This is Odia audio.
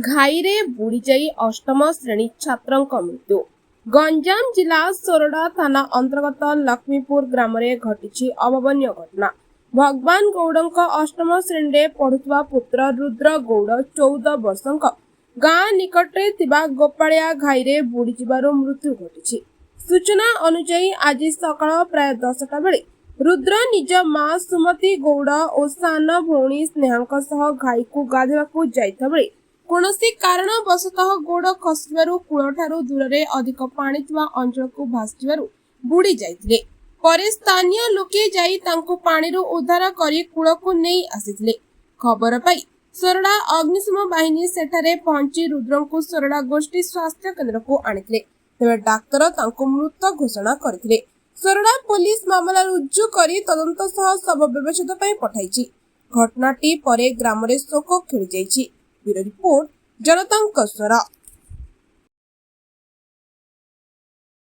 ଘାଇରେ ବୁଡ଼ିଯାଇ ଅଷ୍ଟମ ଶ୍ରେଣୀ ଛାତ୍ରଙ୍କ ମୃତ୍ୟୁ। ଗଞ୍ଜାମ ଜିଲ୍ଲା ସୋରଡା ଥାନା ଅନ୍ତର୍ଗତ ଲକ୍ଷ୍ମୀପୁର ଗ୍ରାମରେ ଘଟିଛି ଅଭାବନୀୟ ଘଟଣା। ଭଗବାନ ଗୌଡଙ୍କ ଅଷ୍ଟମ ଶ୍ରେଣୀରେ ପଢୁଥିବା ପୁତ୍ର ରୁଦ୍ର ଗୌଡ 14 ବର୍ଷଙ୍କ ଗାଁ ନିକଟରେ ଥିବା ଗୋପାଳିଆ ଘାଇରେ ବୁଡ଼ିଯିବାରୁ ମୃତ୍ୟୁ ଘଟିଛି। ସୂଚନା ଅନୁଯାୟୀ ଆଜି ସକାଳ ପ୍ରାୟ 10ଟା ବେଳେ ରୁଦ୍ର ନିଜ ମା ସୁମତି ଗୌଡ ଓ ସାନ ଭଉଣୀ ସ୍ନେହାଙ୍କ ସହ ଘାଇକୁ ଗାଧୋଇବାକୁ ଯାଇଥିବା ବେଳେ କୌଣସି କାରଣବଶତଃ ଗୋଡ ଖସିବାରୁ କୂଳଠାରୁ ଦୂରରେ ଅଧିକ ପାଣି ଥିବା ଅଞ୍ଚଳକୁ ଭାସିଯିବାରୁ ବୁଡି ଯାଇଥିଲେ। ପରେ ସ୍ଥାନୀୟ ଲୋକେ ଯାଇ ତାଙ୍କୁ ପାଣିରୁ ଉଦ୍ଧାର କରି କୂଳକୁ ନେଇ ଆସିଥିଲେ। ଖବର ପାଇ ସୋରଡା ଅଗ୍ନିଶମ ବାହିନୀ ସେଠାରେ ପହଞ୍ଚି ରୁଦ୍ରଙ୍କୁ ସୋରଡା ଗୋଷ୍ଠୀ ସ୍ୱାସ୍ଥ୍ୟ କେନ୍ଦ୍ରକୁ ଆଣିଥିଲେ। ତେବେ ଡାକ୍ତର ତାଙ୍କୁ ମୃତ ଘୋଷଣା କରିଥିଲେ। ସୋରଡା ପୋଲିସ ମାମଲା ରୁଜୁ କରି ତଦନ୍ତ ସହ ଶବ ବ୍ୟବଚ୍ଛେଦ ପାଇଁ ପଠାଇଛି। ଘଟଣାଟି ପରେ ଗ୍ରାମରେ ଶୋକ ଖେଳିଯାଇଛି। ବ୍ୟୁରୋ ରିପୋର୍ଟ, ଜନତାଙ୍କ ସ୍ୱର।